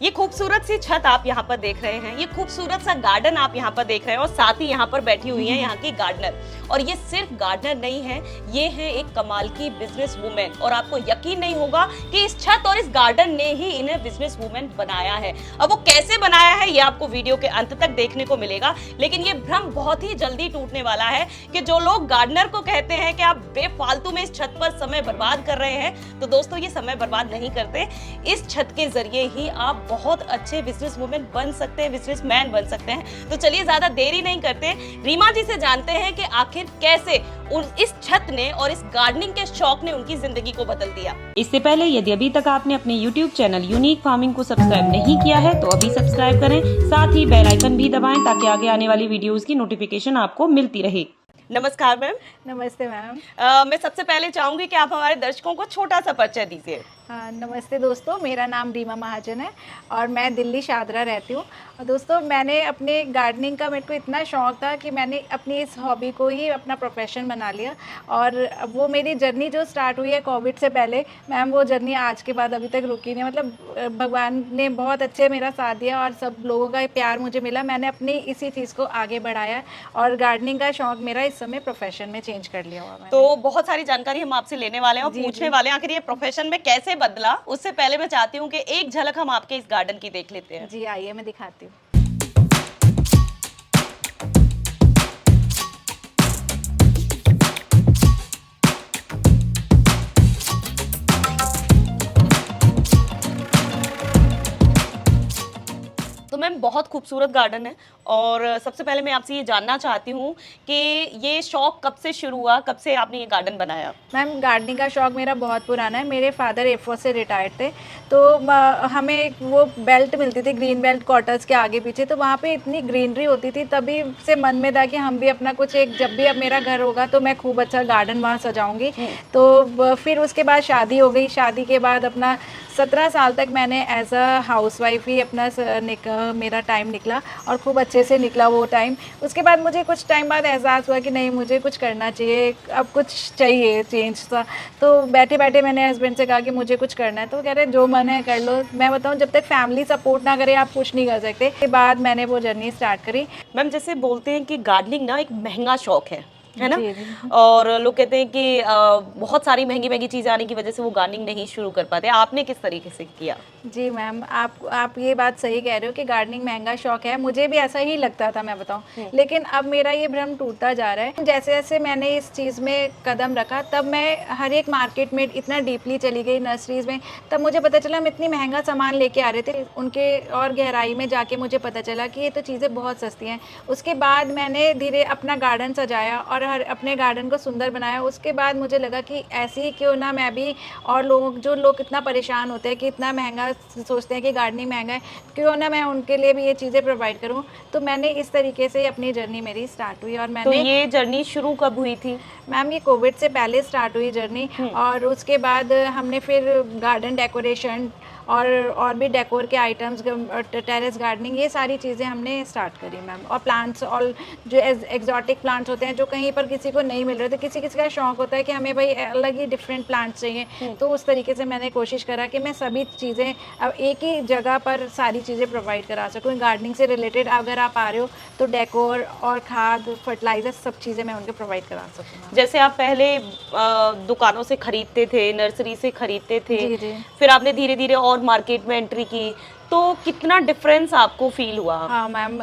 ये खूबसूरत सी छत आप यहाँ पर देख रहे हैं, ये खूबसूरत सा गार्डन आप यहाँ पर देख रहे हैं और साथ ही यहाँ पर बैठी हुई हैं यहाँ की गार्डनर। और ये सिर्फ गार्डनर नहीं है, ये है एक कमाल की बिजनेस वुमेन। और आपको यकीन नहीं होगा कि इस छत और इस गार्डन ने ही इन्हें बिजनेस वुमेन बनाया है। अब वो कैसे बनाया है ये आपको वीडियो के अंत तक देखने को मिलेगा, लेकिन ये भ्रम बहुत ही जल्दी टूटने वाला है कि जो लोग गार्डनर को कहते हैं कि आप बेफालतू में इस छत पर समय बर्बाद कर रहे हैं, तो दोस्तों ये समय बर्बाद नहीं करते। इस छत के जरिए ही आप बहुत अच्छे बिजनेस वुमेन बन सकते हैं, बिजनेस मैन बन सकते हैं। तो चलिए ज्यादा देरी नहीं करते, रीमा जी से जानते हैं कि आखिर कैसे इस छत ने और इस गार्डनिंग के शौक ने उनकी जिंदगी को बदल दिया। इससे पहले यदि अभी तक आपने अपने YouTube चैनल यूनिक फार्मिंग को सब्सक्राइब नहीं किया है तो अभी सब्सक्राइब करें, साथ ही बेल आइकन भी दबाएं ताकि आगे आने वाली वीडियोस की नोटिफिकेशन आपको मिलती रहे। नमस्कार मैम। नमस्ते मैम। मैं सबसे पहले चाहूंगी कि आप हमारे दर्शकों को छोटा सा परिचय दीजिए। नमस्ते दोस्तों, मेरा नाम रीमा महाजन है और मैं दिल्ली शादरा रहती हूँ। और दोस्तों मैंने अपने गार्डनिंग का मेरे को इतना शौक़ था कि मैंने अपनी इस हॉबी को ही अपना प्रोफेशन बना लिया। और वो मेरी जर्नी जो स्टार्ट हुई है कोविड से पहले, मैम वो जर्नी आज के बाद अभी तक रुकी नहीं। मतलब भगवान ने बहुत अच्छे मेरा साथ दिया और सब लोगों का प्यार मुझे मिला। मैंने अपनी इसी चीज़ को आगे बढ़ाया और गार्डनिंग का शौक़ मेरा इस समय प्रोफेशन में चेंज कर लिया हुआ। तो बहुत सारी जानकारी हम आपसे लेने वाले हैं और पूछने वाले हैं आखिर ये प्रोफेशन में कैसे बदला। उससे पहले मैं चाहती हूँ कि एक झलक हम आपके इस गार्डन की देख लेते हैं। जी आइए, मैं दिखाती हूँ। तो मैम बहुत खूबसूरत गार्डन है और सबसे पहले मैं आपसे ये जानना चाहती हूँ कि ये शौक कब से शुरू हुआ, कब से आपने ये गार्डन बनाया? मैम गार्डनिंग का शौक़ मेरा बहुत पुराना है। मेरे फादर एयरफोर्स से रिटायर्ड थे, तो हमें वो बेल्ट मिलती थी ग्रीन बेल्ट क्वार्टर्स के आगे पीछे, तो वहाँ पे इतनी ग्रीनरी होती थी। तभी से मन में था कि हम भी अपना कुछ एक, जब भी अब मेरा घर होगा तो मैं खूब अच्छा गार्डन वहाँ सजाऊँगी। तो फिर उसके बाद शादी हो गई। शादी के बाद अपना 17 साल तक मैंने एज अ हाउसवाइफ ही अपना मेरा टाइम निकला और खूब अच्छे से निकला वो टाइम। उसके बाद मुझे कुछ टाइम बाद एहसास हुआ कि नहीं, मुझे कुछ करना चाहिए, अब कुछ चाहिए चेंज सा। तो बैठे बैठे मैंने हस्बैंड से कहा कि मुझे कुछ करना है, तो कह रहे जो मन है कर लो। मैं बताऊँ, जब तक फैमिली सपोर्ट ना करे आप कुछ नहीं कर सकते। के बाद मैंने वो जर्नी स्टार्ट करी। मैम जैसे बोलते हैं कि गार्डनिंग ना एक महंगा शौक है ना? जी, जी। और लोग कहते हैं कि बहुत सारी महंगी महंगी चीज़ें आने की वजह से वो गार्डनिंग नहीं शुरू कर पाते। आपने किस तरीके से किया? जी मैम, आप ये बात सही कह रहे हो कि गार्डनिंग महंगा शौक है। मुझे भी ऐसा ही लगता था, मैं बताऊं। लेकिन अब मेरा ये भ्रम टूटता जा रहा है। जैसे जैसे मैंने इस चीज़ में कदम रखा, तब मैं हर एक मार्केट में इतना डीपली चली गई, नर्सरीज में। तब मुझे पता चला हम इतनी महंगा सामान लेके आ रहे थे, उनके और गहराई में जाके मुझे पता चला कि ये तो चीज़ें बहुत सस्ती हैं। उसके बाद मैंने धीरे अपना गार्डन सजाया और अपने गार्डन को सुंदर बनाया। उसके बाद मुझे लगा कि ऐसे ही क्यों ना मैं भी, और जो लोग इतना परेशान होते हैं कि इतना महंगा सोचते हैं कि गार्डनिंग महंगा है, क्यों ना मैं उनके लिए भी ये चीज़ें प्रोवाइड करूं। तो मैंने इस तरीके से अपनी जर्नी मेरी स्टार्ट हुई। और मैंने, तो ये जर्नी शुरू कब हुई थी? मैम ये कोविड से पहले स्टार्ट हुई जर्नी। और उसके बाद हमने फिर गार्डन डेकोरेशन और भी डेकोर के आइटम्स, टेरेस गार्डनिंग, ये सारी चीज़ें हमने स्टार्ट करी मैम। और प्लांट्स, और जो एग्जॉटिक प्लांट्स होते हैं जो कहीं पर किसी को नहीं मिल रहे थे, किसी किसी का शौक होता है कि हमें भाई अलग ही डिफरेंट प्लांट्स चाहिए, तो उस तरीके से मैंने कोशिश करा कि मैं सभी चीज़ें अब एक ही जगह पर सारी चीज़ें प्रोवाइड करा सकूँ। गार्डनिंग से रिलेटेड अगर आप आ रहे हो तो डेकोर और खाद, फर्टिलाइजर, सब चीज़ें मैं उनके प्रोवाइड करा सकूँ। जैसे आप पहले दुकानों से खरीदते थे, नर्सरी से खरीदते थे, जी, जी। फिर आपने धीरे धीरे और मार्केट में एंट्री की, तो कितना डिफरेंस आपको फील हुआ? हाँ मैम,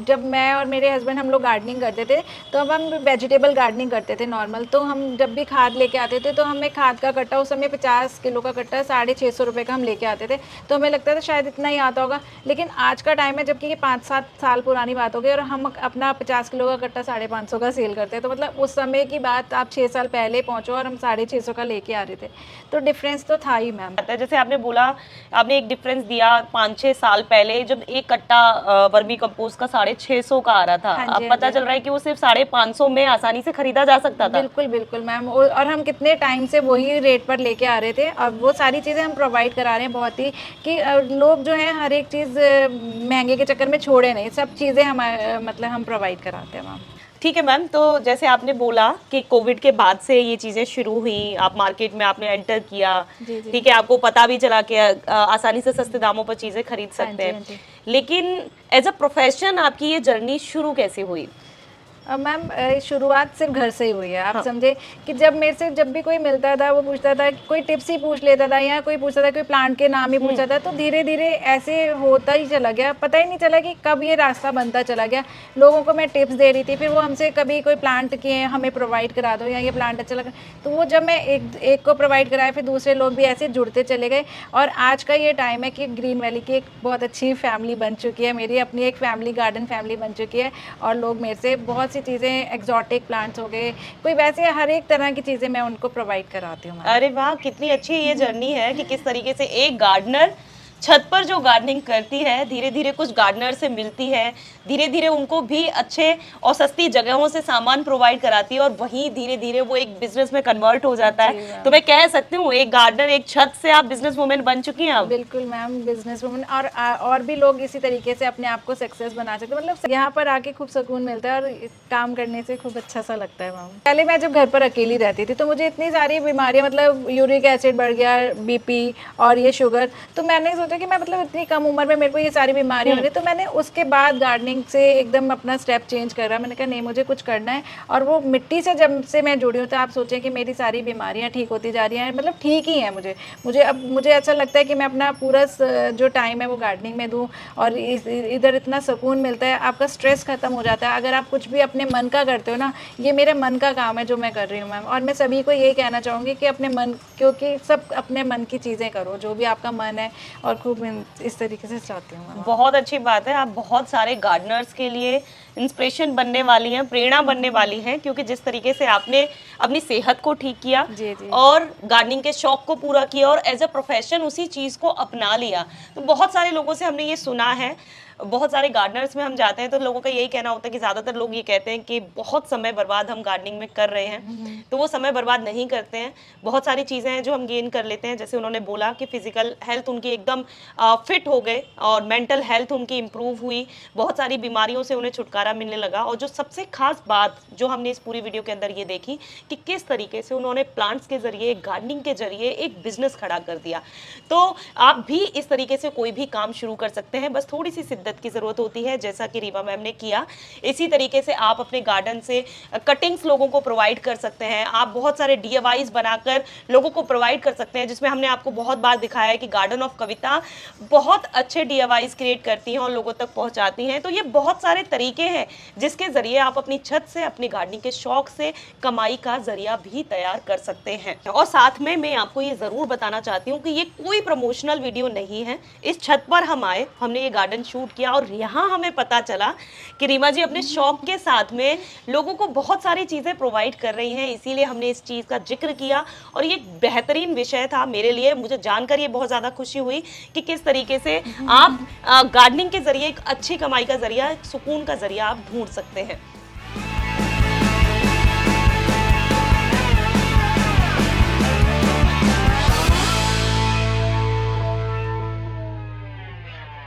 जब मैं और मेरे हस्बैंड हम लोग गार्डनिंग करते थे तो अब हम वेजिटेबल गार्डनिंग करते थे नॉर्मल। तो हम जब भी खाद लेके आते थे तो हमें खाद का कट्टा, उस समय 50 किलो का कट्टा 650 रुपये का हम लेके आते थे। तो हमें लगता था शायद इतना ही आता होगा, लेकिन आज का टाइम है, जबकि ये 5-7 साल पुरानी बात हो गई और हम अपना 50 किलो का कट्टा 550 का सेल करते हैं। तो मतलब उस समय की बात, आप 6 साल पहले पहुँचो और हम 650 का लेके आ रहे थे, तो डिफरेंस तो था ही मैम। जैसे आपने बोला, आपने एक डिफरेंस दिया 5-6 साल पहले जब एक कट्टा वर्मी कंपोस्ट का 650 का आ रहा था। हाँ अब जी, पता हाँ जी। चल रहा है कि वो सिर्फ 550 में आसानी से खरीदा जा सकता था। बिल्कुल बिल्कुल मैम, और हम कितने टाइम से वही रेट पर लेके आ रहे थे। अब वो सारी चीज़ें हम प्रोवाइड करा रहे हैं बहुत ही, कि लोग जो हैं हर एक चीज़ महंगे के चक्कर में छोड़े नहीं, सब चीज़ें हमारे मतलब हम प्रोवाइड कराते हैं मैम। ठीक है मैम, तो जैसे आपने बोला कि कोविड के बाद से ये चीज़ें शुरू हुई, आप मार्केट में आपने एंटर किया, जी, जी। ठीक है, आपको पता भी चला कि आसानी से सस्ते दामों पर चीज़ें खरीद हाँ सकते जी, हैं। हाँ जी। लेकिन एज अ प्रोफेशन आपकी ये जर्नी शुरू कैसे हुई? मैम शुरुआत सिर्फ घर से ही हुई है। आप हाँ। समझे कि जब मेरे से जब भी कोई मिलता था वो पूछता था, कोई टिप्स ही पूछ लेता था या कोई पूछता था, कोई प्लांट के नाम ही पूछता था, तो धीरे धीरे ऐसे होता ही चला गया। पता ही नहीं चला कि कब ये रास्ता बनता चला गया। लोगों को मैं टिप्स दे रही थी, फिर वो हमसे कभी कोई प्लांट के हमें प्रोवाइड करा दो या ये प्लांट अच्छा लगा, तो वो जब मैं एक को प्रोवाइड कराया, फिर दूसरे लोग भी ऐसे जुड़ते चले गए। और आज का ये टाइम है कि ग्रीन वैली की एक बहुत अच्छी फैमिली बन चुकी है, मेरी अपनी एक फैमिली, गार्डन फैमिली बन चुकी है। और लोग मेरे से बहुत सी चीज़ें, एक्सोटिक प्लांट्स हो गए, कोई वैसे हर एक तरह की चीज़ें मैं उनको प्रोवाइड कराती हूँ। अरे वाह, कितनी अच्छी ये जर्नी है कि किस तरीके से एक गार्डनर छत पर जो गार्डनिंग करती है, धीरे धीरे कुछ गार्डनर से मिलती है, धीरे धीरे उनको भी अच्छे और सस्ती जगहों से सामान प्रोवाइड कराती है और वहीं धीरे धीरे वो एक बिजनेस में कन्वर्ट हो जाता जी है। मैम। तो मैं कह सकती हूँ एक गार्डनर, एक छत से आप बिजनेस वुमेन बन चुकी हैं अब। बिल्कुल मैम, बिजनेस वुमन और भी लोग इसी तरीके से अपने आप को सक्सेस बना सकते हैं। मतलब यहाँ पर आके खूब सुकून मिलता है और काम करने से खूब अच्छा सा लगता है मैम। पहले मैं जब घर पर अकेली रहती थी तो मुझे इतनी सारी बीमारियाँ, मतलब यूरिक एसिड बढ़ गया, बीपी और ये शुगर, तो मैंने सोचा कि मैं मतलब इतनी कम उम्र में मेरे को ये सारी बीमारियाँ हो रही, तो मैंने उसके बाद गार्डनिंग से एकदम अपना स्टेप चेंज करा। मैंने कहा नहीं, मुझे कुछ करना है। और वो मिट्टी से जब से मैं जुड़ी हूँ तो आप सोचें कि मेरी सारी बीमारियाँ ठीक होती जा रही हैं, मतलब ठीक ही हैं। मुझे अब मुझे ऐसा लगता है कि मैं अपना पूरा जो टाइम है वो गार्डनिंग में दूं और इधर इतना सुकून मिलता है, आपका स्ट्रेस खत्म हो जाता है। अगर आप कुछ भी अपने मन का करते हो ना, ये मेरे मन का काम है जो मैं कर रही हूँ मैम। और मैं सभी को यही कहना चाहूँगी कि अपने मन, क्योंकि सब अपने मन की चीज़ें करो, जो भी आपका मन है, और खूब इस तरीके से चाहती हूँ मैम। बहुत अच्छी बात है, आप बहुत सारे गार्डनर्स के लिए इंस्पिरेशन बनने वाली हैं, प्रेरणा बनने वाली हैं, क्योंकि जिस तरीके से आपने अपनी सेहत को ठीक किया जी, जी। और गार्डनिंग के शौक को पूरा किया और एज अ प्रोफेशन उसी चीज़ को अपना लिया। तो बहुत सारे लोगों से हमने ये सुना है, बहुत सारे गार्डनर्स में हम जाते हैं तो लोगों का यही कहना होता है कि ज़्यादातर लोग ये कहते हैं कि बहुत समय बर्बाद हम गार्डनिंग में कर रहे हैं, तो वो समय बर्बाद नहीं करते हैं। बहुत सारी चीज़ें हैं जो हम गेन कर लेते हैं, जैसे उन्होंने बोला कि फिजिकल हेल्थ उनकी एकदम फिट हो गए और मेंटल हेल्थ उनकी इम्प्रूव हुई, बहुत सारी बीमारियों से उन्हें छुटकारा मिलने लगा। और जो सबसे खास बात जो हमने इस पूरी वीडियो के अंदर ये देखी कि किस तरीके से उन्होंने प्लांट्स के जरिए, गार्डनिंग के जरिए एक बिजनेस खड़ा कर दिया। तो आप भी इस तरीके से कोई भी काम शुरू कर सकते हैं, बस थोड़ी सी शिद्दत की जरूरत होती है, जैसा कि रीवा मैम ने किया। इसी तरीके से आप अपने गार्डन से कटिंग्स लोगों को प्रोवाइड कर सकते हैं, आप बहुत सारे DIYs बनाकर लोगों को प्रोवाइड कर सकते हैं, जिसमें हमने आपको बहुत बार दिखाया है कि गार्डन ऑफ कविता बहुत अच्छे DIYs क्रिएट करती हैं और लोगों तक पहुंचाती हैं। तो ये बहुत सारे तरीके हैं जिसके जरिए आप अपनी छत से, अपनी गार्डनिंग के शौक से कमाई का जरिया भी तैयार कर सकते हैं। और साथ में मैं आपको ये जरूर बताना चाहती हूँ कि ये कोई प्रमोशनल वीडियो नहीं है। इस छत पर हम आए, हमने ये गार्डन शूट किया और यहाँ हमें पता चला कि रीमा जी अपने शौक के साथ में लोगों को बहुत सारी चीजें प्रोवाइड कर रही हैं, इसीलिए हमने इस चीज का जिक्र किया। और ये बेहतरीन विषय था मेरे लिए, मुझे जानकर ये बहुत ज्यादा खुशी हुई कि किस तरीके से आप गार्डनिंग के जरिए एक अच्छी कमाई का जरिया, एक सुकून का जरिया आप ढूंढ सकते हैं।